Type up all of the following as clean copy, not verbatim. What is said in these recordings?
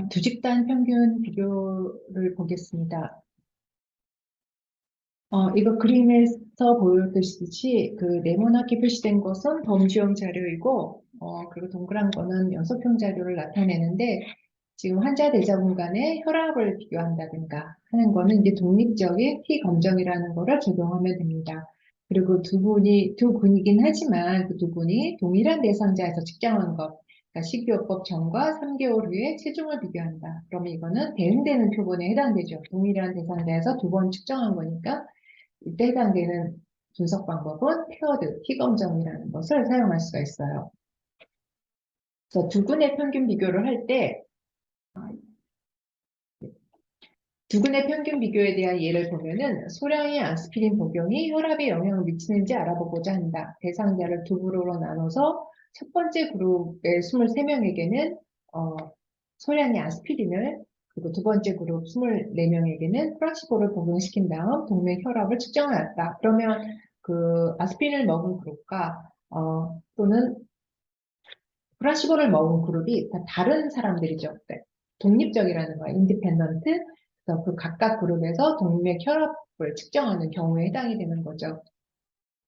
두 집단 평균 비교를 보겠습니다. 이거 그림에서 보여드시듯이 그 네모나게 표시된 것은 범주형 자료이고, 그리고 동그란 거는 연속형 자료를 나타내는데, 지금 환자 대자분 간의 혈압을 비교한다든가 하는 거는 이제 독립적인 T검정이라는 거를 적용하면 됩니다. 그리고 두 군이긴 하지만 그 두 군이 동일한 대상자에서 측정한 것, 그러니까 식이요법 전과 3개월 후에 체중을 비교한다. 그러면 이거는 대응되는 표본에 해당되죠. 동일한 대상자에서 두 번 측정한 거니까 이때 해당되는 분석 방법은 페어드 T검정이라는 것을 사용할 수가 있어요. 그래서 두 군의 평균 비교를 할때 두 군의 평균 비교에 대한 예를 보면은 소량의 아스피린 복용이 혈압에 영향을 미치는지 알아보고자 한다. 대상자를 두 그룹으로 나눠서 첫 번째 그룹의 23명에게는 소량의 아스피린을, 그리고 두 번째 그룹 24명에게는 플라시보를 복용시킨 다음 동맥 혈압을 측정하였다. 그러면 그 아스피린을 먹은 그룹과 또는 플라시보를 먹은 그룹이 다 다른 사람들이죠. 네. 독립적이라는 거야. 인디펜던트. 그래서 그 각각 그룹에서 동맥 혈압을 측정하는 경우에 해당이 되는 거죠.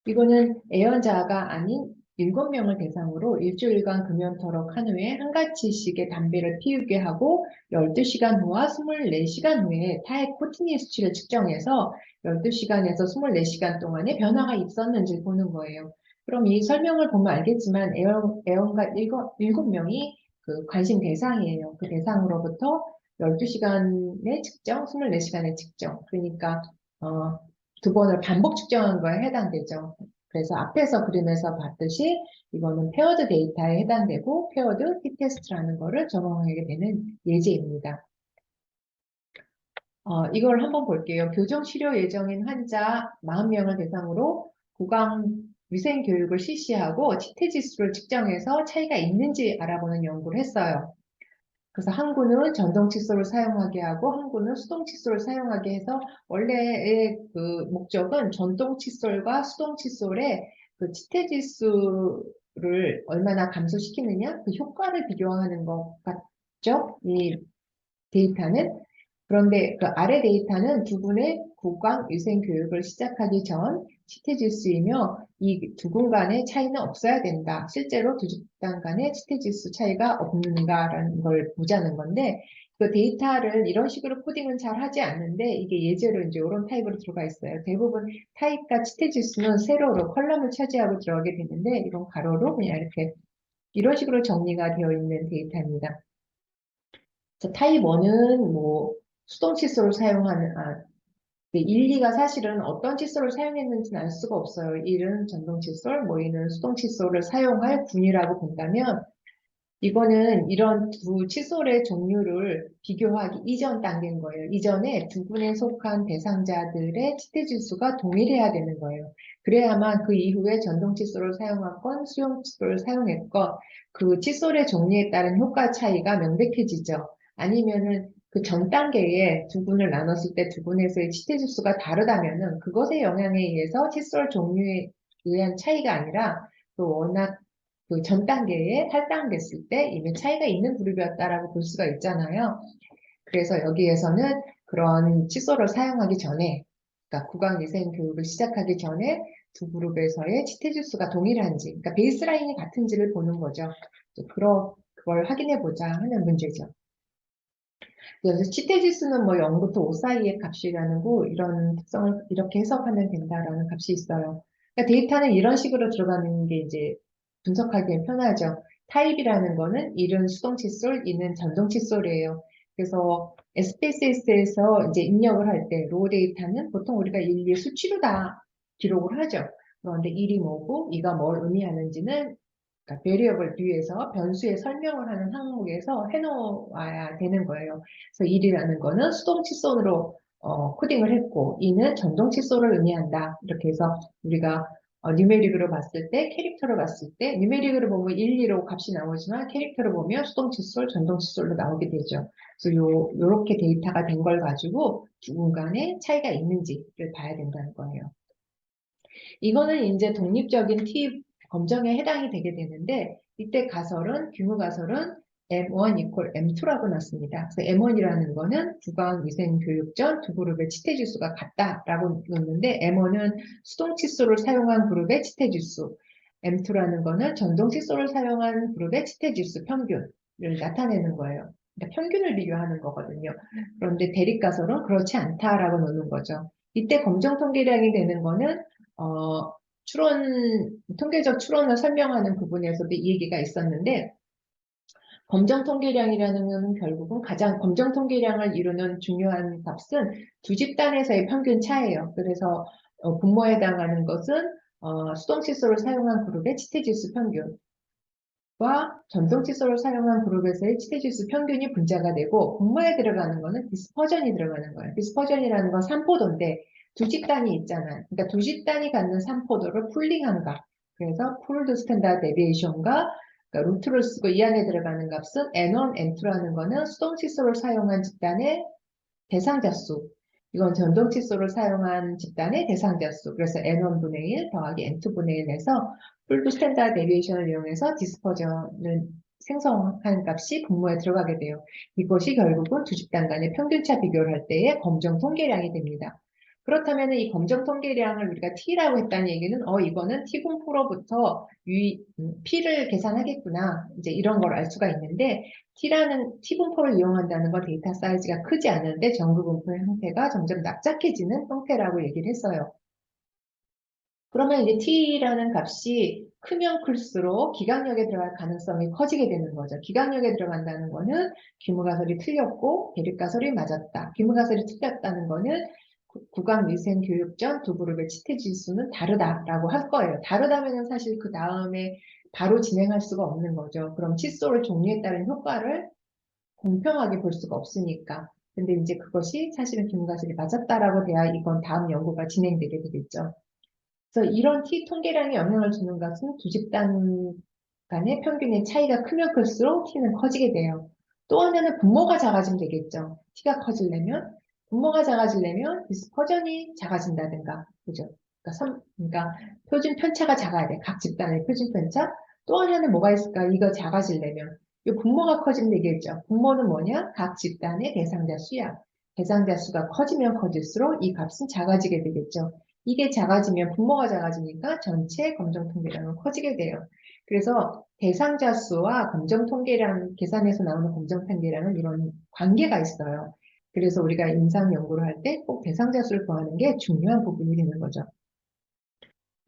이거는 애연자가 아닌 7명을 대상으로 일주일간 금연토록 한 후에 한 가지씩의 담배를 피우게 하고 12시간 후와 24시간 후에 타액 코티닌 수치를 측정해서 12시간에서 24시간 동안에 변화가 있었는지 보는 거예요. 그럼 이 설명을 보면 알겠지만 애원가 7명이 그 관심 대상이에요. 그 대상으로부터 12시간의 측정, 24시간의 측정. 그러니까 두 번을 반복 측정한 거에 해당되죠. 그래서 앞에서 그림에서 봤듯이 이거는 페어드 데이터에 해당되고 페어드 T-테스트라는 거를 적용하게 되는 예제입니다. 이걸 한번 볼게요. 교정 치료 예정인 환자 40명을 대상으로 구강 위생 교육을 실시하고 T-테 지수를 측정해서 차이가 있는지 알아보는 연구를 했어요. 그래서 한 군은 전동 칫솔을 사용하게 하고 한 군은 수동 칫솔을 사용하게 해서 원래의 그 목적은 전동 칫솔과 수동 칫솔의 그 치태 지수를 얼마나 감소시키느냐 그 효과를 비교하는 것 같죠? 이 데이터는. 그런데 그 아래 데이터는 두 분의 구강 위생 교육을 시작하기 전 치태지수이며 이 두 분 간의 차이는 없어야 된다. 실제로 두 집단 간의 치태지수 차이가 없는가라는 걸 보자는 건데 그 데이터를 이런 식으로 코딩은 잘 하지 않는데 이게 예제로 이제 이런 타입으로 들어가 있어요. 대부분 타입과 치태지수는 세로로 컬럼을 차지하고 들어가게 되는데 이런 가로로 그냥 이렇게 이런 식으로 정리가 되어 있는 데이터입니다. 타입 1은 뭐 수동 칫솔을 사용하는 1, 2가 사실은 어떤 칫솔을 사용했는지는 알 수가 없어요. 1은 전동 칫솔, 뭐 2는 수동 칫솔을 사용할 군이라고 본다면 이거는 이런 두 칫솔의 종류를 비교하기 이전 단계인 거예요. 이전에 두 군에 속한 대상자들의 치태 지수가 동일해야 되는 거예요. 그래야만 그 이후에 전동 칫솔을 사용했건 수용 칫솔을 사용했건 그 칫솔의 종류에 따른 효과 차이가 명백해지죠. 아니면은 그 전 단계에 두 군을 나눴을 때 두 군에서의 치태 지수가 다르다면은 그것의 영향에 의해서 칫솔 종류에 의한 차이가 아니라 또 워낙 그 전 단계에 할당됐을 때 이미 차이가 있는 그룹이었다라고 볼 수가 있잖아요. 그래서 여기에서는 그런 칫솔을 사용하기 전에, 그러니까 구강위생 교육을 시작하기 전에 두 그룹에서의 치태 지수가 동일한지, 그러니까 베이스라인이 같은지를 보는 거죠. 그걸 확인해 보자 하는 문제죠. 그래서 치태 지수는 뭐 0부터 5 사이의 값이라는 거, 이런 특성을 이렇게 해석하면 된다라는 값이 있어요. 그러니까 데이터는 이런 식으로 들어가는 게 이제 분석하기에 편하죠. 타입이라는 거는 1은 수동 칫솔, 2는 전동 칫솔이에요. 그래서 SPSS에서 이제 입력을 할 때 로 데이터는 보통 우리가 1, 2 수치로 다 기록을 하죠. 그런데 1이 뭐고 2가 뭘 의미하는지는 그러니까 베리어블 뷰에서 변수의 설명을 하는 항목에서 해놓아야 되는 거예요. 그래서 1이라는 거는 수동 칫솔으로 코딩을 했고 2는 전동 칫솔을 의미한다. 이렇게 해서 우리가 뉴메릭으로 봤을 때 캐릭터로 봤을 때 뉴메릭으로 보면 1, 2로 값이 나오지만 캐릭터로 보면 수동 칫솔, 전동 칫솔로 나오게 되죠. 그래서 요렇게 데이터가 된 걸 가지고 두 군간에 차이가 있는지를 봐야 된다는 거예요. 이거는 이제 독립적인 T 검정에 해당이 되게 되는데 이때 가설은 규모 가설은 M1 equal M2라고 났습니다. 그래서 M1이라는 거는 구강위생교육전 두 그룹의 치태지수가 같다라고 놓는데 M1은 수동칫솔을 사용한 그룹의 치태지수, M2라는 거는 전동칫솔을 사용한 그룹의 치태지수 평균을 나타내는 거예요. 그러니까 평균을 비교하는 거거든요. 그런데 대립가설은 그렇지 않다라고 놓는 거죠. 이때 검정 통계량이 되는 거는 통계적 추론을 설명하는 부분에서도 이 얘기가 있었는데 검정 통계량이라는 것은 결국은 가장 검정 통계량을 이루는 중요한 값은 두 집단에서의 평균 차예요. 그래서 분모에 해당하는 것은 수동 칫솔을 사용한 그룹의 치태지수 평균과 전동 칫솔을 사용한 그룹에서의 치태지수 평균이 분자가 되고 분모에 들어가는 것은 디스퍼전이 들어가는 거예요. 디스퍼전이라는 건 산포도인데 두 집단이 있잖아요. 그러니까 두 집단이 갖는 산포도를 풀링한 값. 그래서 풀드 스탠다드 데비에이션과 그러니까 루트를 쓰고 이 안에 들어가는 값은 N1, N2라는 거는 수동 칫솔을 사용한 집단의 대상자 수. 이건 전동 칫솔을 사용한 집단의 대상자 수. 그래서 N1분의 1 더하기 N2분의 1에서 풀드 스탠다드 데비에이션을 이용해서 디스퍼전을 생성한 값이 분모에 들어가게 돼요. 이것이 결국은 두 집단 간의 평균차 비교를 할 때의 검정 통계량이 됩니다. 그렇다면 이 검정 통계량을 우리가 T라고 했다는 얘기는 이거는 T분포로부터 P를 계산하겠구나. 이제 이런 걸 알 수가 있는데 T분포를 이용한다는 건 데이터 사이즈가 크지 않은데 정규분포의 형태가 점점 납작해지는 형태라고 얘기를 했어요. 그러면 이제 T라는 값이 크면 클수록 기강력에 들어갈 가능성이 커지게 되는 거죠. 기강력에 들어간다는 거는 귀무가설이 틀렸고 대립가설이 맞았다. 귀무가설이 틀렸다는 거는 구강위생교육전 두 그룹의 치태지수는 다르다라고 할 거예요. 다르다면 사실 그 다음에 바로 진행할 수가 없는 거죠. 그럼 칫솔 종류에 따른 효과를 공평하게 볼 수가 없으니까. 근데 이제 그것이 사실은 귀무가설이 맞았다라고 돼야 이건 다음 연구가 진행되게 되겠죠. 그래서 이런 T 통계량에 영향을 주는 것은 두 집단 간의 평균의 차이가 크면 클수록 T는 커지게 돼요. 또 하나는 분모가 작아지면 되겠죠. T가 커지려면 분모가 작아지려면 디스퍼전이 작아진다든가, 그죠? 그러니까 표준 편차가 작아야 돼. 각 집단의 표준 편차. 또 하나는 뭐가 있을까? 이거 작아지려면 이 분모가 커지면 되겠죠. 분모는 뭐냐? 각 집단의 대상자 수야. 대상자 수가 커지면 커질수록 이 값은 작아지게 되겠죠. 이게 작아지면 분모가 작아지니까 전체 검정 통계량은 커지게 돼요. 그래서 대상자 수와 검정 통계량 계산에서 나오는 검정 통계량은 이런 관계가 있어요. 그래서 우리가 임상 연구를 할 때 꼭 대상자 수를 구하는 게 중요한 부분이 되는 거죠.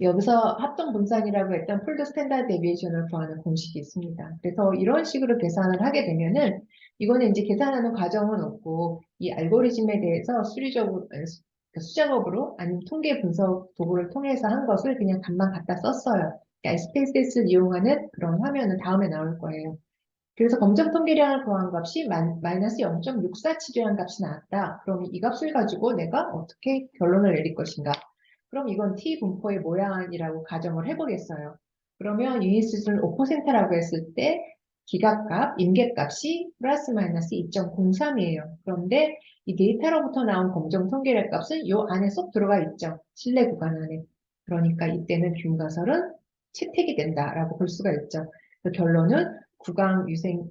여기서 합동 분산이라고 했던 풀드 스탠다드 데비에이션을 구하는 공식이 있습니다. 그래서 이런 식으로 계산을 하게 되면은 이거는 이제 계산하는 과정은 없고 이 알고리즘에 대해서 수리적으로 수작업으로 아니면 통계 분석 도구를 통해서 한 것을 그냥 값만 갖다 썼어요. 그러니까 SPSS를 이용하는 그런 화면은 다음에 나올 거예요. 그래서 검정 통계량을 구한 값이 마이너스 0.647이라는 값이 나왔다. 그럼 이 값을 가지고 내가 어떻게 결론을 내릴 것인가? 그럼 이건 T 분포의 모양이라고 가정을 해보겠어요. 그러면 유니스는 5%라고 했을 때 기각값, 임계값이 플러스 마이너스 2.03이에요. 그런데 이 데이터로부터 나온 검정 통계량 값은 이 안에 쏙 들어가 있죠. 실내 구간 안에. 그러니까 이때는 균가설은 채택이 된다라고 볼 수가 있죠. 결론은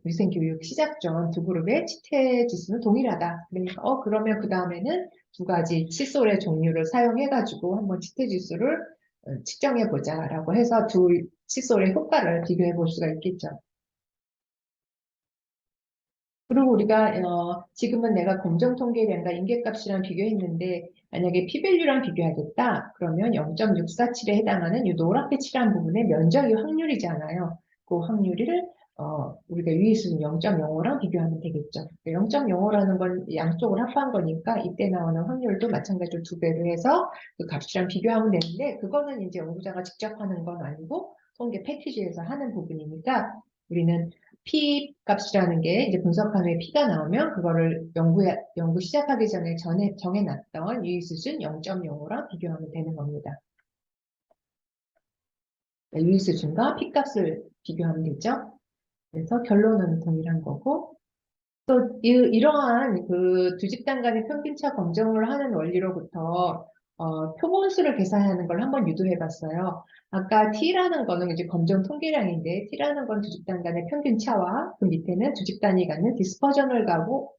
위생교육 시작 전 두 그룹의 치태 지수는 동일하다. 그러니까 그러면 그 다음에는 두 가지 칫솔의 종류를 사용해가지고 한번 치태 지수를 측정해 보자라고 해서 두 칫솔의 효과를 비교해 볼 수가 있겠죠. 그리고 우리가 지금은 내가 검정 통계량과 임계값이랑 비교했는데 만약에 p-value랑 비교하겠다 그러면 0.647에 해당하는 이 노랗게 칠한 부분의 면적이 확률이잖아요. 그 확률을 우리가 유의수는 0.05랑 비교하면 되겠죠. 0.05라는 건 양쪽을 합한 거니까 이때 나오는 확률도 마찬가지로 두 배로 해서 그 값이랑 비교하면 되는데 그거는 이제 연구자가 직접 하는 건 아니고 통계 패키지에서 하는 부분이니까 우리는 P 값이라는 게 이제 분석한 후에 P가 나오면 그거를 연구 시작하기 전에 정해놨던 유의수준 0.05랑 비교하면 되는 겁니다. 유의수준과 P 값을 비교하면 되죠. 그래서 결론은 동일한 거고 또 이러한 그 두 집단 간의 평균차 검정을 하는 원리로부터 표본수를 계산하는 걸 한번 유도해 봤어요. 아까 T라는 거는 이제 검정 통계량인데, T라는 건 두 집단 간의 평균 차와 그 밑에는 두 집단이 갖는 디스퍼전을 가고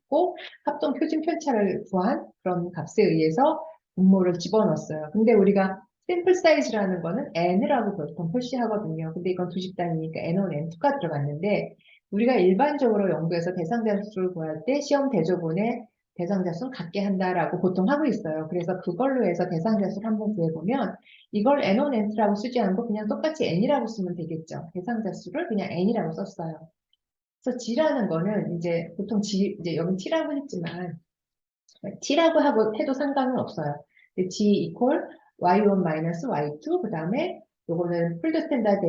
합동 표준 편차를 구한 그런 값에 의해서 분모를 집어넣었어요. 근데 우리가 샘플 사이즈라는 거는 N이라고 보통 표시하거든요. 근데 이건 두 집단이니까 N1, N2가 들어갔는데, 우리가 일반적으로 연구에서 대상자 수를 구할 때 시험 대조본에 대상자 수는 같게 한다라고 보통 하고 있어요. 그래서 그걸로 해서 대상자 수를 한번 구해보면 이걸 N1, N2라고 쓰지 않고 그냥 똑같이 N이라고 쓰면 되겠죠. 대상자 수를 그냥 N이라고 썼어요. 그래서 G라는 거는 이제 보통 G, 이제 여기 T라고 했지만 T라고 하고 해도 상관은 없어요. G equal Y1 마이너스 Y2 그 다음에 요거는 풀드 스탠다드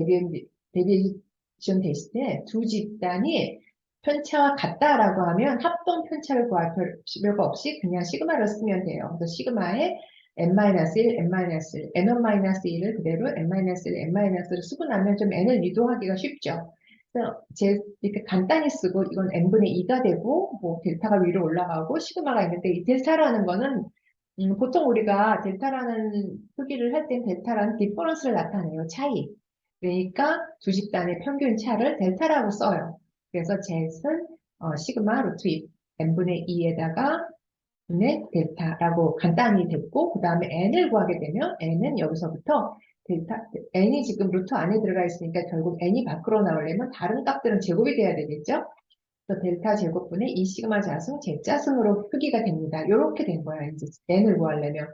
데비에이션 테스트에 두 집단이 편차와 같다라고 하면 합동 편차를 구할 필요가 없이 그냥 시그마를 쓰면 돼요. 그래서 시그마에 n-1, n-1, n1-1을 그대로 n-1, n-1를 쓰고 나면 좀 n을 유도하기가 쉽죠. 그래서 이렇게 간단히 쓰고 이건 n분의 2가 되고 뭐 델타가 위로 올라가고 시그마가 있는데 이 델타라는 거는 보통 우리가 델타라는 표기를 할 땐 델타라는 디퍼런스를 나타내요. 차이. 그러니까 두 집단의 평균 차를 델타라고 써요. 그래서 젯은 시그마 루트 n분의 2에다가 분의 델타라고 간단히 됐고 그 다음에 n을 구하게 되면 n은 여기서부터 델타 n이 지금 루트 안에 들어가 있으니까 결국 n이 밖으로 나오려면 다른 값들은 제곱이 돼야 되겠죠? 그래서 델타 제곱분의 2 시그마 자승 제자승으로 표기가 됩니다. 이렇게 된 거야 이제 n을 구하려면.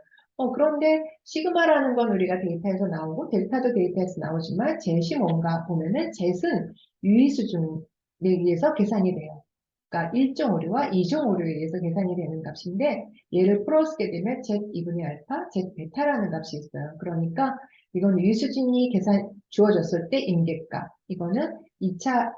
그런데 시그마라는 건 우리가 데이터에서 나오고 델타도 데이터에서 나오지만 젯이 뭔가 보면은 젯은 유의수준에 의해서 계산이 돼요. 그러니까 1종 오류와 2종 오류에 의해서 계산이 되는 값인데 얘를 풀어쓰게 되면 Z2분의 알파, Z 베타라는 값이 있어요. 그러니까 이건 유의수준이 계산 주어졌을 때 임계값. 이거는 2차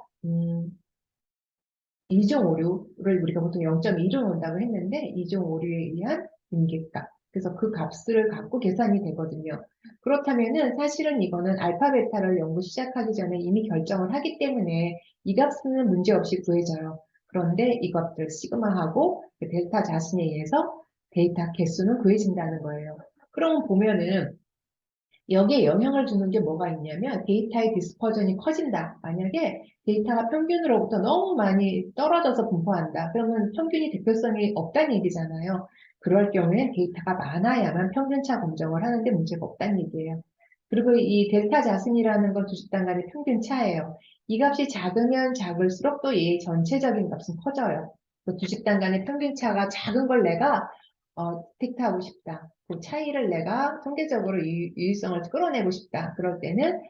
2종 오류를 우리가 보통 0.2로 놓는다고 했는데 2종 오류에 의한 임계값. 그래서 그 값을 갖고 계산이 되거든요. 그렇다면은 사실은 이거는 알파 베타를 연구 시작하기 전에 이미 결정을 하기 때문에 이 값은 문제없이 구해져요. 그런데 이것들 시그마하고 그 델타 자신에 의해서 데이터 개수는 구해진다는 거예요. 그럼 보면은 여기에 영향을 주는 게 뭐가 있냐면 데이터의 디스퍼전이 커진다. 만약에 데이터가 평균으로부터 너무 많이 떨어져서 분포한다. 그러면 평균이 대표성이 없다는 얘기잖아요. 그럴 경우에 데이터가 많아야만 평균차 검정을 하는데 문제가 없다는 얘기예요. 그리고 이 델타 자승이라는 건 두 집단 간의 평균 차예요. 이 값이 작으면 작을수록 또 얘의 전체적인 값은 커져요. 두 집단 간의 평균 차가 작은 걸 내가 디텍트하고 싶다. 그 차이를 내가 통계적으로 유의성을 끌어내고 싶다. 그럴 때는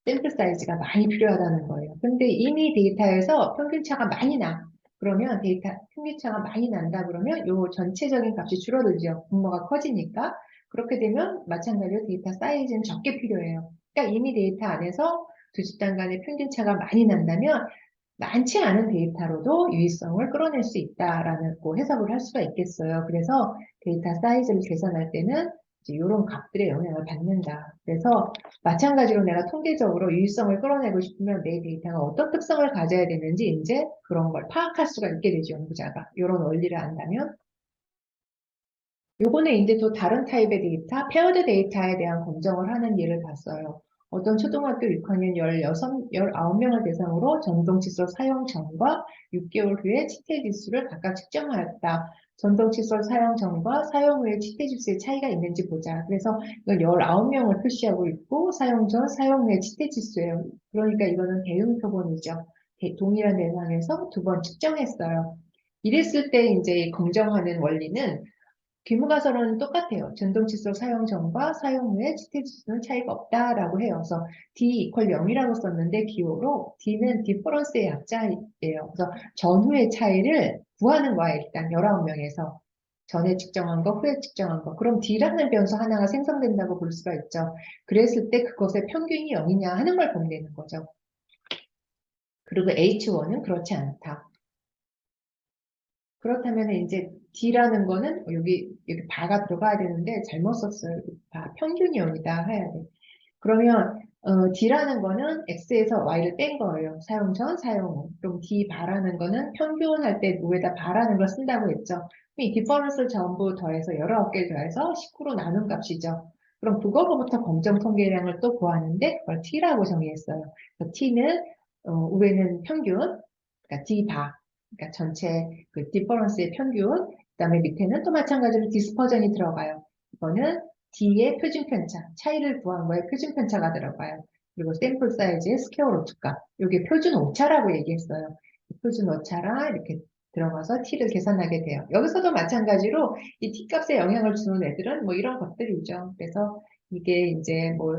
샘플 사이즈가 많이 필요하다는 거예요. 근데 이미 데이터에서 평균차가 많이 나. 그러면 데이터 평균차가 많이 난다 그러면 요 전체적인 값이 줄어들죠. 분모가 커지니까. 그렇게 되면 마찬가지로 데이터 사이즈는 적게 필요해요. 그러니까 이미 데이터 안에서 두 집단 간의 평균차가 많이 난다면 많지 않은 데이터로도 유의성을 끌어낼 수 있다라는 해석을 할 수가 있겠어요. 그래서 데이터 사이즈를 계산할 때는 이제 이런 값들의 영향을 받는다. 그래서 마찬가지로 내가 통계적으로 유의성을 끌어내고 싶으면 내 데이터가 어떤 특성을 가져야 되는지 이제 그런 걸 파악할 수가 있게 되죠, 연구자가. 이런 원리를 안다면. 요거는 이제 또 다른 타입의 데이터, 페어드 데이터에 대한 검정을 하는 예를 봤어요. 어떤 초등학교 6학년 19명을 대상으로 전동칫솔 사용 전과 6개월 후에 치태 지수를 각각 측정하였다. 전동칫솔 사용 전과 사용 후에 치태 지수의 차이가 있는지 보자. 그래서 이건 19명을 표시하고 있고 사용 전, 사용 후에 치태 지수예요. 그러니까 이거는 대응 표본이죠. 동일한 대상에서 두 번 측정했어요. 이랬을 때 이제 검정하는 원리는 귀무가설은 똑같아요. 전동칫솔 사용 전과 사용 후에 치태지수는 차이가 없다라고 해요. 그래서 D 이퀄 0이라고 썼는데 기호로 D는 디퍼런스의 약자예요. 그래서 전후의 차이를 구하는 거야, 일단 19명에서. 전에 측정한 거, 후에 측정한 거. 그럼 D라는 변수 하나가 생성된다고 볼 수가 있죠. 그랬을 때 그것의 평균이 0이냐 하는 걸 보면 되는 거죠. 그리고 H1은 그렇지 않다. 그렇다면 이제 D라는 거는 여기 바가 들어가야 되는데 잘못 썼어요. 바, 평균이 0이다 해야 돼. 그러면 D라는 거는 X에서 Y를 뺀 거예요. 사용 전, 사용 후. 그럼 D 바라는 거는 평균할 때 위에다 바라는 걸 쓴다고 했죠. 이 디퍼런스를 전부 더해서 19개 더해서 19로 나눈 값이죠. 그럼 그거로부터 검정 통계량을 또 구하는데 그걸 T라고 정의했어요. 그래서 T는 위에는 평균, 그러니까 D 바, 그러니까 전체 그 디퍼런스의 평균, 그다음에 밑에는 또 마찬가지로 디스퍼전이 들어가요. 이거는 D의 표준 편차, 차이를 구한 거에 표준 편차가 들어가요. 그리고 샘플 사이즈의 스퀘어 루트값, 이게 표준 오차라고 얘기했어요. 표준 오차라 이렇게 들어가서 T를 계산하게 돼요. 여기서도 마찬가지로 이 T 값에 영향을 주는 애들은 뭐 이런 것들이죠. 그래서 이게 이제 뭐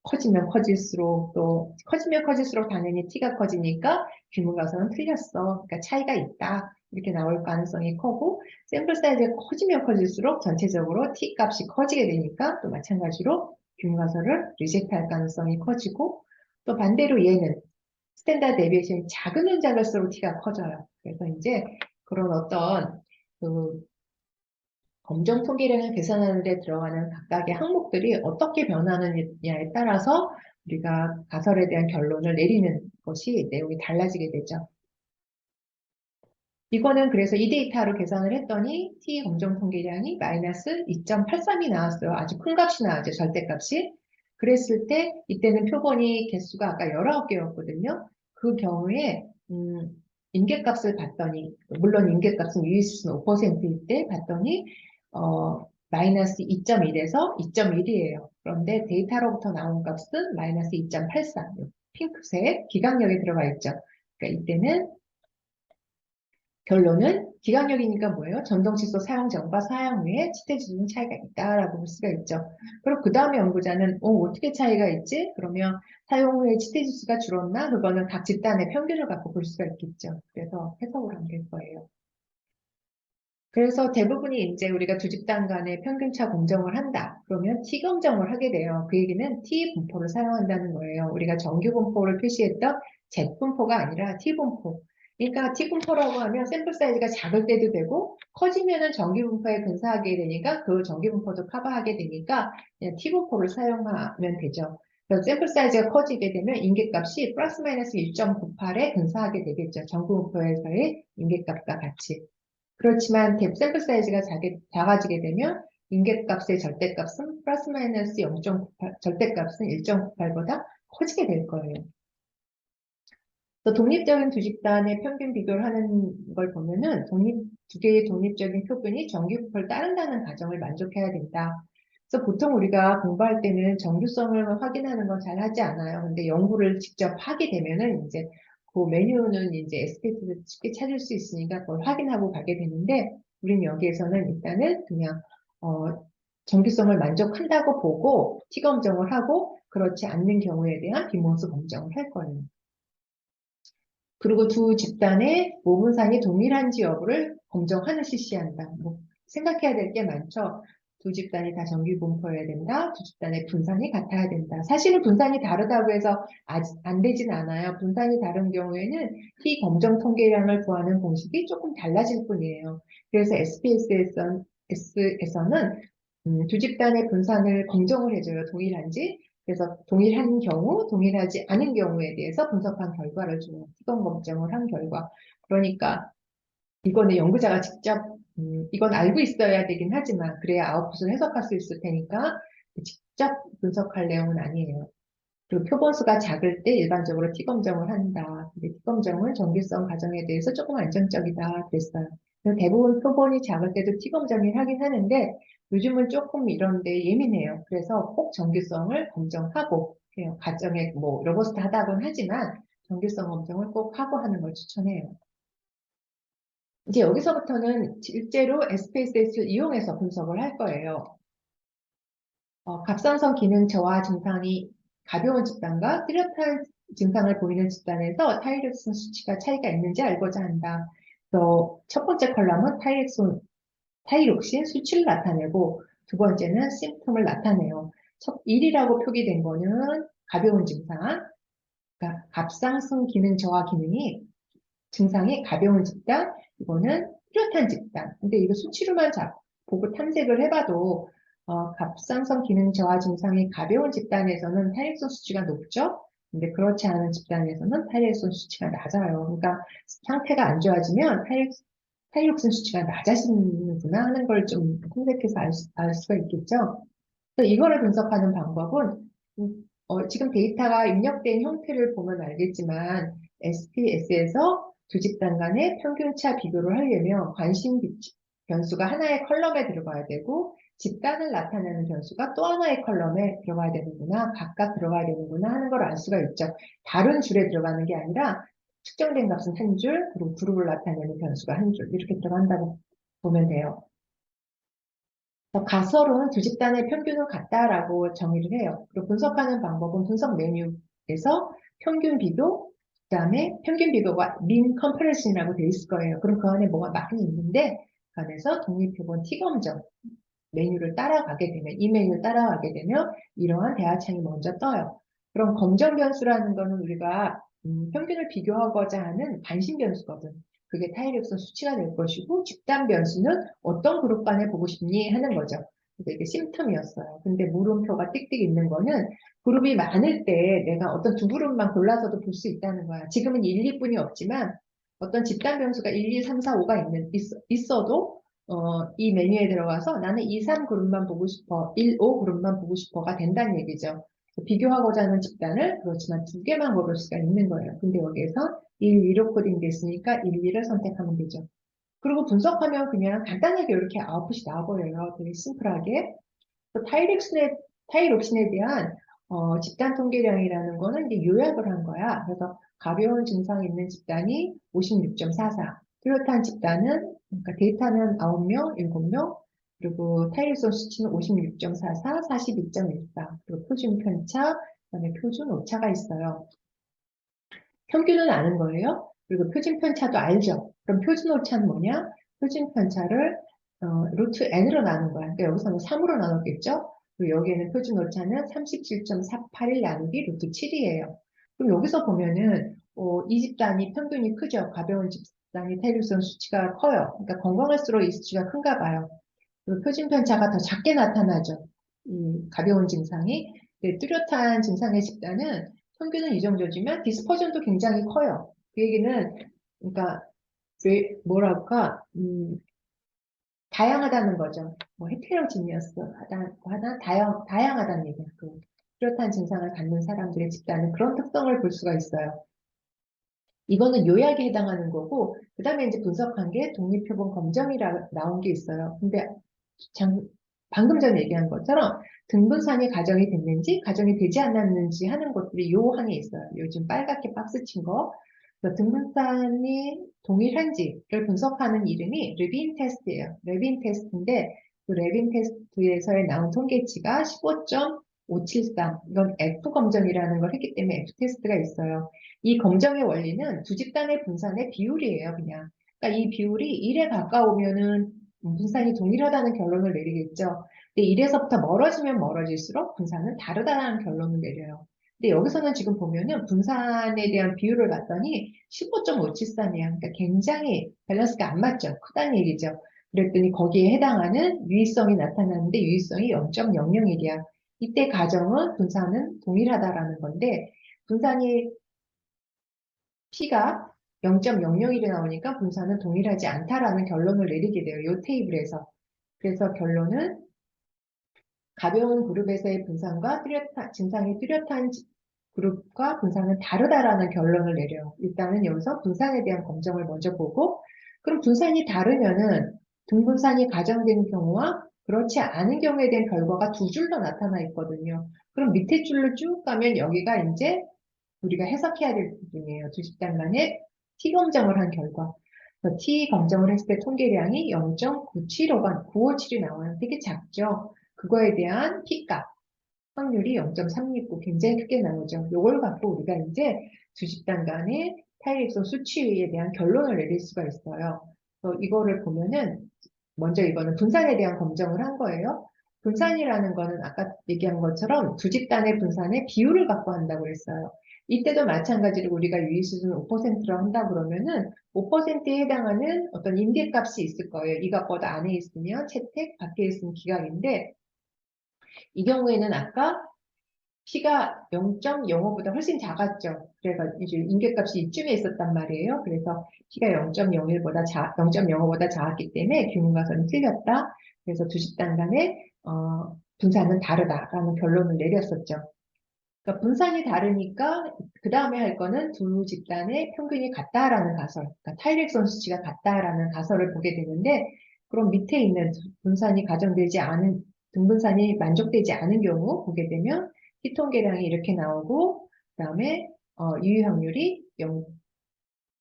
커지면 커질수록 또 커지면 커질수록 당연히 T가 커지니까 규모가서는 틀렸어. 그러니까 차이가 있다. 이렇게 나올 가능성이 크고 샘플 사이즈가 커지면 커질수록 전체적으로 T 값이 커지게 되니까 또 마찬가지로 균과서를 리젝트할 가능성이 커지고 또 반대로 얘는 스탠다드 데비에이션이 작으면 작을수록 T가 커져요. 그래서 이제 그런 어떤 그 검정 통계량을 계산하는 데 들어가는 각각의 항목들이 어떻게 변하느냐에 따라서 우리가 가설에 대한 결론을 내리는 것이 내용이 달라지게 되죠. 이거는 그래서 이 데이터로 계산을 했더니 T 검정 통계량이 마이너스 2.83이 나왔어요. 아주 큰 값이 나왔죠. 절대값이. 그랬을 때 이때는 표본이 개수가 아까 19개였거든요. 그 경우에 임계값을 봤더니 물론 임계값은 유의수는 5%일 때 봤더니 마이너스 2.1에서 2.1이에요. 그런데 데이터로부터 나온 값은 마이너스 2.83. 핑크색 기강력이 들어가 있죠. 그러니까 이때는 결론은 기강력이니까 뭐예요? 전동칫솔 사용 전과 사용 후에 치태지수는 차이가 있다라고 볼 수가 있죠. 그리고 그 다음에 연구자는 어떻게 차이가 있지? 그러면 사용 후에 치태지수가 줄었나? 그거는 각 집단의 평균을 갖고 볼 수가 있겠죠. 그래서 해석을 한 게 거예요. 그래서 대부분이 이제 우리가 두 집단 간의 평균차 검정을 한다. 그러면 T 검정을 하게 돼요. 그 얘기는 T 분포를 사용한다는 거예요. 우리가 정규 분포를 표시했던 Z 분포가 아니라 T 분포. 그러니까 T 분포라고 하면 샘플 사이즈가 작을 때도 되고 커지면은 정규 분포에 근사하게 되니까 그 정규 분포도 커버하게 되니까 그냥 T 분포를 사용하면 되죠. 그래서 샘플 사이즈가 커지게 되면 임계값이 플러스 마이너스 1.98에 근사하게 되겠죠. 정규 분포에서의 임계값과 같이. 그렇지만 갭 샘플 사이즈가 작아지게 되면 임계값의 절대값은 플러스 마이너스 0.98, 절대값은 1.98보다 커지게 될 거예요. 또 독립적인 두 집단의 평균 비교를 하는 걸 보면은 두 개의 독립적인 표본이 정규분포를 따른다는 가정을 만족해야 된다. 그래서 보통 우리가 공부할 때는 정규성을 확인하는 건 잘 하지 않아요. 근데 연구를 직접 하게 되면은 이제 그 메뉴는 이제 SPS에서 쉽게 찾을 수 있으니까 그걸 확인하고 가게 되는데 우리는 여기에서는 일단은 그냥 정규성을 만족한다고 보고 T 검정을 하고 그렇지 않는 경우에 대한 비모수 검정을 할 거예요. 그리고 두 집단의 모분상이 동일한지 여부를 검정하는 실시한다. 뭐 생각해야 될 게 많죠. 두 집단이 다 정규 분포여야 된다. 두 집단의 분산이 같아야 된다. 사실은 분산이 다르다고 해서 아직 안 되진 않아요. 분산이 다른 경우에는 T 검정 통계량을 구하는 공식이 조금 달라질 뿐이에요. 그래서 SPS에서는 두 집단의 분산을 검정을 해줘요. 동일한지. 그래서 동일한 경우, 동일하지 않은 경우에 대해서 분석한 결과를 주는 시범 검증을 한 결과. 그러니까 이거는 연구자가 직접 이건 알고 있어야 되긴 하지만 그래야 아웃풋을 해석할 수 있을 테니까 직접 분석할 내용은 아니에요. 그리고 표본수가 작을 때 일반적으로 T 검정을 한다. 근데 T 검정은 정기성 가정에 대해서 조금 안정적이다 그랬어요. 그래서 대부분 표본이 작을 때도 T 검정을 하긴 하는데 요즘은 조금 이런데 예민해요. 그래서 꼭 정기성을 검정하고 그냥 가정에 뭐 로버스트 하다곤 하지만 정기성 검정을 꼭 하고 하는 걸 추천해요. 이제 여기서부터는 실제로 SPSS를 이용해서 분석을 할 거예요. 갑상선 기능 저하 증상이 가벼운 집단과 뚜렷한 증상을 보이는 집단에서 타이렉신 수치가 차이가 있는지 알고자 한다. 그래서 첫 번째 컬럼은 타이록신 수치를 나타내고 두 번째는 심пт을 나타내요. 1이라고 표기된 거는 가벼운 증상, 그러니까 갑상선 기능 저하 기능이 증상이 가벼운 집단, 이거는 뚜렷한 집단. 근데 이거 수치로만 보고 탐색을 해봐도 갑상선 기능 저하 증상이 가벼운 집단에서는 탄력성 수치가 높죠? 근데 그렇지 않은 집단에서는 탄력성 수치가 낮아요. 그러니까 상태가 안 좋아지면 탄력성 수치가 낮아지는구나 하는 걸 좀 검색해서 알 수가 있겠죠? 그래서 이거를 분석하는 방법은 지금 데이터가 입력된 형태를 보면 알겠지만 SPS에서 두 집단 간의 평균차 비교를 하려면 변수가 하나의 컬럼에 들어가야 되고 집단을 나타내는 변수가 또 하나의 컬럼에 들어가야 되는구나, 각각 들어가야 되는구나 하는 걸 알 수가 있죠. 다른 줄에 들어가는 게 아니라 측정된 값은 한 줄, 그리고 그룹을 나타내는 변수가 한 줄, 이렇게 들어간다고 보면 돼요. 가설은 두 집단의 평균은 같다라고 정의를 해요. 그리고 분석하는 방법은 분석 메뉴에서 평균 비교, 그 다음에 평균 비교가 mean comparison이라고 되어 있을 거예요. 그럼 그 안에 뭐가 많이 있는데, 그 안에서 독립표본 T검정 메뉴를 따라가게 되면, 이 메뉴를 따라가게 되면 이러한 대화창이 먼저 떠요. 그럼 검정 변수라는 거는 우리가 평균을 비교하고자 하는 관심 변수거든. 그게 타이력선 수치가 될 것이고 집단 변수는 어떤 그룹 간에 보고 싶니 하는 거죠. 그래서 이게 심텀이었어요. 근데 물음표가 띡띡 있는 거는 그룹이 많을 때 내가 어떤 두 그룹만 골라서도 볼 수 있다는 거야. 지금은 1, 2뿐이 없지만 어떤 집단 변수가 1, 2, 3, 4, 5가 있어도 이 메뉴에 들어가서 나는 2, 3 그룹만 보고 싶어, 1, 5 그룹만 보고 싶어가 된다는 얘기죠. 비교하고자 하는 집단을 그렇지만 두 개만 고를 수가 있는 거예요. 근데 여기에서 1, 2로 코딩 됐으니까 1, 2를 선택하면 되죠. 그리고 분석하면 그냥 간단하게 이렇게 아웃풋이 나와버려요. 되게 심플하게. 타이록신에 대한 집단 통계량이라는 거는 이제 요약을 한 거야. 그래서 가벼운 증상이 있는 집단이 56.44. 뚜렷한 집단은, 그러니까 데이터는 9명, 7명, 그리고 타이르선 수치는 56.44, 42.14, 그리고 표준 편차, 그다음에 표준 오차가 있어요. 평균은 아는 거예요. 그리고 표준 편차도 알죠. 그럼 표준 오차는 뭐냐? 표준 편차를 루트 n으로 나눈 거야. 그러니까 여기서는 3으로 나눴겠죠? 그리고 여기에는 표준 오차는 37.481 나누기 루트 7이에요. 그럼 여기서 보면은 이 집단이 평균이 크죠. 가벼운 집단이 타이르선 수치가 커요. 그러니까 건강할수록 이 수치가 큰가 봐요. 그리고 표준 편차가 더 작게 나타나죠. 이 가벼운 증상이. 네, 뚜렷한 증상의 집단은 평균은 이 정도지만 디스퍼전도 굉장히 커요. 그 얘기는 그러니까 뭐랄까 다양하다는 거죠. 뭐 헤테로지니어스 하다 다양하다는 얘기야. 그 뚜렷한 증상을 갖는 사람들의 집단은 그런 특성을 볼 수가 있어요. 이거는 요약에 해당하는 거고 그 다음에 이제 분석한 게 독립표본 검정이라 나온 게 있어요. 근데 방금 전에 얘기한 것처럼 등분산이 가정이 됐는지 가정이 되지 않았는지 하는 것들이 요 항에 있어요. 요즘 빨갛게 박스 친 거. 등분산이 동일한지를 분석하는 이름이 레빈 테스트예요. 레빈 테스트인데 그 레빈 테스트에서 나온 통계치가 15.573. 이건 F 검정이라는 걸 했기 때문에 F 테스트가 있어요. 이 검정의 원리는 두 집단의 분산의 비율이에요, 그냥. 그러니까 이 비율이 1에 가까우면은 분산이 동일하다는 결론을 내리겠죠. 근데 1에서부터 멀어지면 멀어질수록 분산은 다르다는 결론을 내려요. 근데 여기서는 지금 보면은 분산에 대한 비율을 봤더니 15.573이야. 그러니까 굉장히 밸런스가 안 맞죠. 크다는 얘기죠. 그랬더니 거기에 해당하는 유의성이 나타나는데 유의성이 0.001이야. 이때 가정은 분산은 동일하다라는 건데 분산이 P가 0.001이 나오니까 분산은 동일하지 않다라는 결론을 내리게 돼요. 이 테이블에서. 그래서 결론은 가벼운 그룹에서의 분산과 증상이 뚜렷한 그룹과 분산은 다르다라는 결론을 내려요. 일단은 여기서 분산에 대한 검정을 먼저 보고 그럼 분산이 다르면은 등분산이 가정된 경우와 그렇지 않은 경우에 대한 결과가 두 줄로 나타나 있거든요. 그럼 밑에 줄로 쭉 가면 여기가 이제 우리가 해석해야 될 부분이에요. 두 집단 간에 T 검정을 한 결과. T 검정을 했을 때 통계량이 0.975가 957이 나와요. 되게 작죠. 그거에 대한 T값 확률이 0.369 굉장히 크게 나오죠. 이걸 갖고 우리가 이제 두 집단 간의 타이립성 수치에 대한 결론을 내릴 수가 있어요. 이거를 보면은 먼저 이거는 분산에 대한 검정을 한 거예요. 분산이라는 거는 아까 얘기한 것처럼 두 집단의 분산의 비율을 갖고 한다고 했어요. 이때도 마찬가지로 우리가 유의수준 5%로 한다 그러면은 5%에 해당하는 어떤 임계값이 있을 거예요. 이 값보다 안에 있으면 채택, 밖에 있으면 기각인데 이 경우에는 아까 P가 0.05보다 훨씬 작았죠. 그래서 이제 인계값이 이쯤에 있었단 말이에요. 그래서 P가 0.01보다 0.05보다 작았기 때문에 규문가설은 틀렸다. 그래서 두 집단 간의 분산은 다르다라는 결론을 내렸었죠. 그러니까 분산이 다르니까 그 다음에 할 거는 두 집단의 평균이 같다라는 가설, 그러니까 타일렉선 수치가 같다라는 가설을 보게 되는데, 그럼 밑에 있는 분산이 가정되지 않은 등분산이 만족되지 않은 경우 보게 되면 피통계량이 이렇게 나오고, 그 다음에 유효 확률이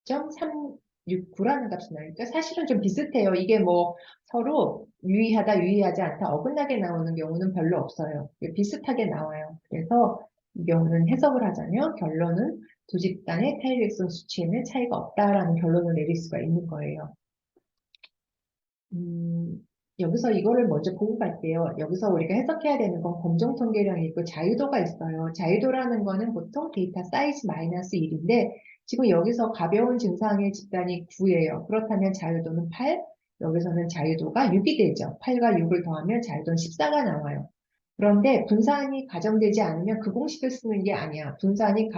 0.369라는 값이 나니까 사실은 좀 비슷해요. 이게 뭐 서로 유의하다, 유의하지 않다, 어긋나게 나오는 경우는 별로 없어요. 비슷하게 나와요. 그래서 이 경우는 해석을 하자면 결론은 두 집단의 타일렉선 수치에는 차이가 없다라는 결론을 내릴 수가 있는 거예요. 음, 여기서 이거를 먼저 보고 갈게요. 여기서 우리가 해석해야 되는 건 검정 통계량이 있고 자유도가 있어요. 자유도라는 거는 보통 데이터 사이즈 마이너스 1인데 지금 여기서 가벼운 증상의 집단이 9예요. 그렇다면 자유도는 8, 여기서는 자유도가 6이 되죠. 8과 6을 더하면 자유도는 14가 나와요. 그런데 분산이 가정되지 않으면 그 공식을 쓰는 게 아니야. 분산이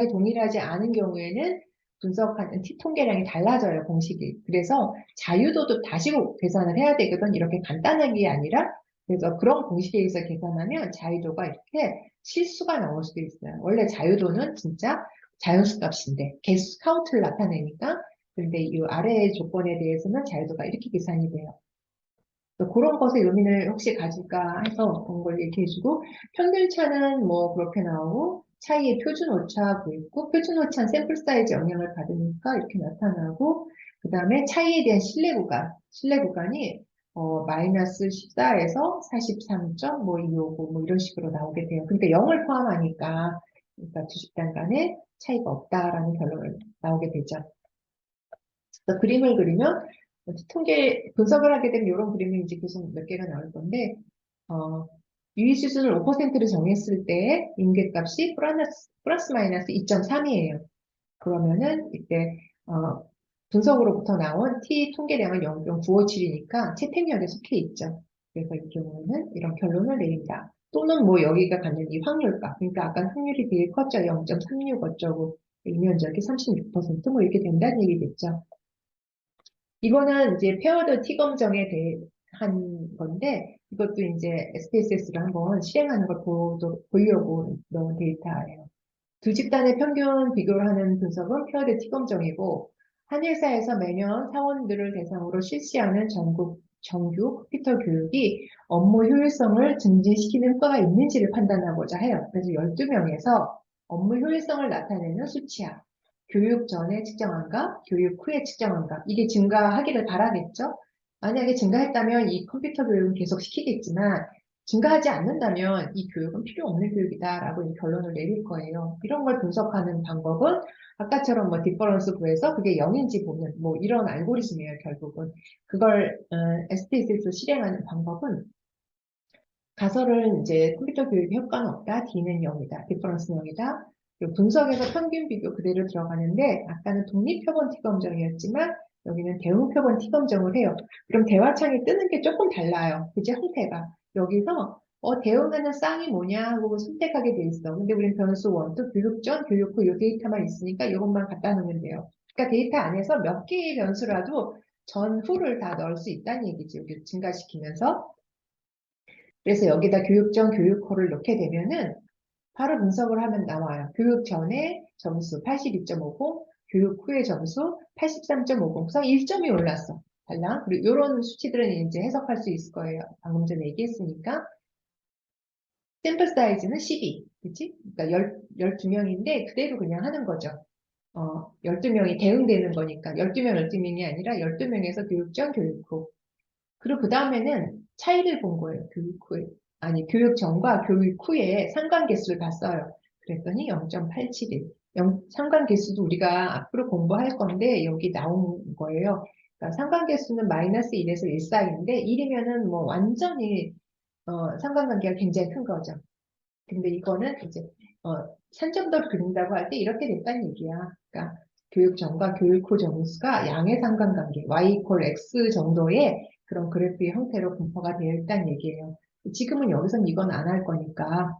동일하지 않은 경우에는 분석하는 T통계량이 달라져요, 공식이. 그래서 자유도도 다시 계산을 해야 되거든. 이렇게 간단하게 아니라. 그래서 그런 공식에 의해서 계산하면 자유도가 이렇게 실수가 나올 수도 있어요. 원래 자유도는 진짜 자연수 값인데, 개수 카운트를 나타내니까. 그런데 이 아래의 조건에 대해서는 자유도가 이렇게 계산이 돼요. 그런 것에 의미를 혹시 가질까 해서 그런 걸 얘기해주고, 평균차는 뭐 그렇게 나오고, 차이의 표준 오차 구했고, 표준 오차는 샘플 사이즈 영향을 받으니까 이렇게 나타나고, 그 다음에 차이에 대한 신뢰 구간이 마이너스 14에서 43.255 뭐 이런 식으로 나오게 돼요. 그러니까 0을 포함하니까, 그러니까 두 집단 간에 차이가 없다라는 결론을 나오게 되죠. 그래서 그림을 그리면 통계 분석을 하게 되면 이런 그림이 이제 계속 몇 개가 나올 건데 어, 유의 수준을 5%를 정했을 때 임계값이 플러스 마이너스 2.3이에요. 그러면은 이때 분석으로부터 나온 T 통계량은 0.957이니까 채택력에 속해 있죠. 그래서 이 경우에는 이런 결론을 내린다. 또는 뭐 여기가 갖는 이 확률값, 그러니까 아까 확률이 되게 컸죠. 0.36 어쩌고 이면적이 36%뭐 이렇게 된다는 얘기겠죠. 이거는 이제 페어드 T 검정에 대한 건데, 이것도 이제 SPSS를 한번 실행하는 걸 보려고 넣은 데이터예요. 두 집단의 평균 비교를 하는 분석은 페어드 T 검정이고, 한 회사에서 매년 사원들을 대상으로 실시하는 전국 정규 컴퓨터 교육이 업무 효율성을 증진시키는 효과가 있는지를 판단하고자 해요. 그래서 12명에서 업무 효율성을 나타내는 수치야. 교육 전에 측정한가, 교육 후에 측정한가. 이게 증가하기를 바라겠죠? 만약에 증가했다면 이 컴퓨터 교육은 계속 시키겠지만, 증가하지 않는다면 이 교육은 필요 없는 교육이다라고 결론을 내릴 거예요. 이런 걸 분석하는 방법은 아까처럼 뭐 디퍼런스 구해서 그게 0인지 보는 뭐 이런 알고리즘이에요, 결국은. 그걸 SPSS에서 실행하는 방법은 가설은 이제 컴퓨터 교육 효과는 없다, D는 0이다, 디퍼런스는 0이다. 그리고 분석에서 평균 비교 그대로 들어가는데 아까는 독립표본 T검정이었지만 여기는 대응표본 T검정을 해요. 그럼 대화창에 뜨는 게 조금 달라요. 그제 형태가. 여기서 대응하는 쌍이 뭐냐 하고 선택하게 돼 있어. 근데 우린 변수 1, 2, 교육 전, 교육 후 이 데이터만 있으니까 이것만 갖다 놓으면 돼요. 그러니까 데이터 안에서 몇 개의 변수라도 전, 후를 다 넣을 수 있다는 얘기지. 여기 증가시키면서. 그래서 여기다 교육 전, 교육 후를 넣게 되면은 바로 분석을 하면 나와요. 교육 전에 점수 82.50, 교육 후에 점수 83.50, 그래서 1점이 올랐어. 달라. 그리고 이런 수치들은 이제 해석할 수 있을 거예요. 방금 전에 얘기했으니까. 샘플 사이즈는 12, 그치? 그러니까 12명인데 그대로 그냥 하는 거죠. 12명이 대응되는 거니까 12명, 12명이 아니라 12명에서 교육 전, 교육 후. 그리고 그 다음에는 차이를 본 거예요. 교육 후에. 아니, 교육 전과 교육 후에 상관계수를 봤어요. 그랬더니 0.871. 상관계수도 우리가 앞으로 공부할 건데 여기 나온 거예요. 그러니까 상관계수는 마이너스 1에서 1 사이인데 1이면은 뭐 완전히 상관관계가 굉장히 큰 거죠. 근데 이거는 이제 산점도를 그린다고 할 때 이렇게 됐다는 얘기야. 그러니까 교육 전과 교육 후 점수가 양의 상관관계 y = x 정도의 그런 그래프의 형태로 분포가 되어 있다는 얘기예요. 지금은 여기선 이건 안 할 거니까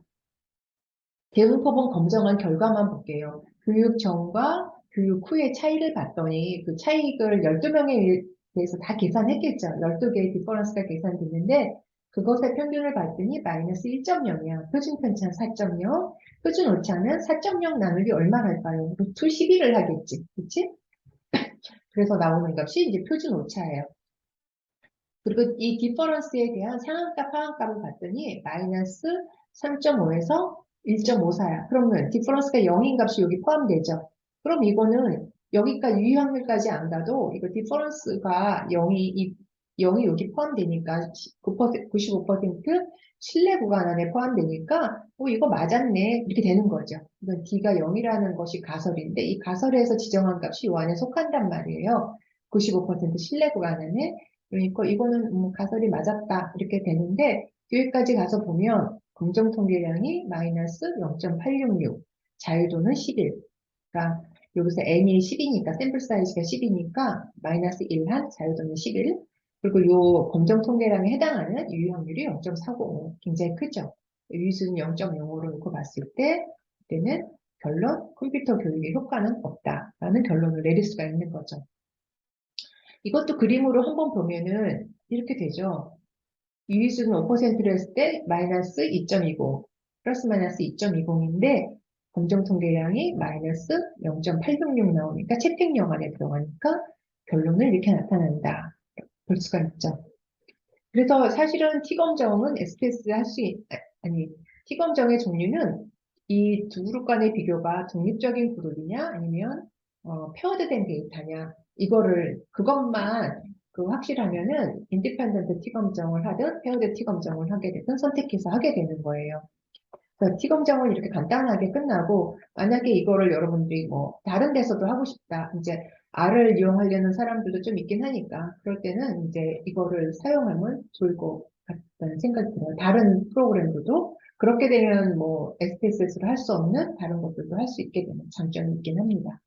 대응법은 검증한 결과만 볼게요. 교육 전과 교육 후의 차이를 봤더니 그 차이를 12명에 대해서 다 계산했겠죠. 12개의 디퍼런스가 계산됐는데 그것의 평균을 봤더니 마이너스 1.0이야. 표준 편차는 4.0, 표준 오차는 4.0 나누기 얼마랄까요? 루트 11을 하겠지. 그치? 그래서 나오는 값이 이제 표준 오차예요. 그리고 이 디퍼런스에 대한 상한값, 하한값을 봤더니 마이너스 3.5에서 1.54야. 그러면 디퍼런스가 0인 값이 여기 포함되죠. 그럼 이거는 여기까지 유의확률까지 안 가도 이거 디퍼런스가 0이 여기 포함되니까 95% 신뢰 구간 안에 포함되니까 이거 맞았네 이렇게 되는 거죠. 이건 D가 0이라는 것이 가설인데 이 가설에서 지정한 값이 이 안에 속한단 말이에요. 95% 신뢰 구간 안에. 그러니까 이거는 가설이 맞았다 이렇게 되는데 뒤에까지 가서 보면 긍정 통계량이 마이너스 0.866, 자유도는 11. 그러니까 여기서 n이 10이니까 샘플 사이즈가 10이니까 마이너스 1한 자유도는 11. 그리고 요 검정 통계량에 해당하는 유의 확률이 0.405. 굉장히 크죠. 유의수는 0.05로 놓고 봤을 때 그때는 결론 컴퓨터 교육의 효과는 없다라는 결론을 내릴 수가 있는 거죠. 이것도 그림으로 한번 보면은 이렇게 되죠. 유의수는 5%로 했을 때 마이너스 2.20, 플러스 마이너스 2.20인데 검정 통계량이 마이너스 0.866 나오니까 채택령 안에 들어가니까 결론을 이렇게 나타난다. 볼 수가 있죠. 그래서 사실은 T검정은 SPS 할 수, 아니, T검정의 종류는 이 두 그룹 간의 비교가 독립적인 그룹이냐, 아니면, 페어드된 데이터냐, 그것만 확실하면은, 인디펜던트 T검정을 하든, 페어드 T검정을 하게 되든 선택해서 하게 되는 거예요. 그래서 T검정은 이렇게 간단하게 끝나고, 만약에 이거를 여러분들이 다른 데서도 하고 싶다. 이제, R을 이용하려는 사람들도 좀 있긴 하니까, 그럴 때는 이제 이거를 사용하면 좋을 것 같다는 생각이 들어요. 다른 프로그램들도, 그렇게 되면 SPSS로 할 수 없는 다른 것들도 할 수 있게 되는 장점이 있긴 합니다.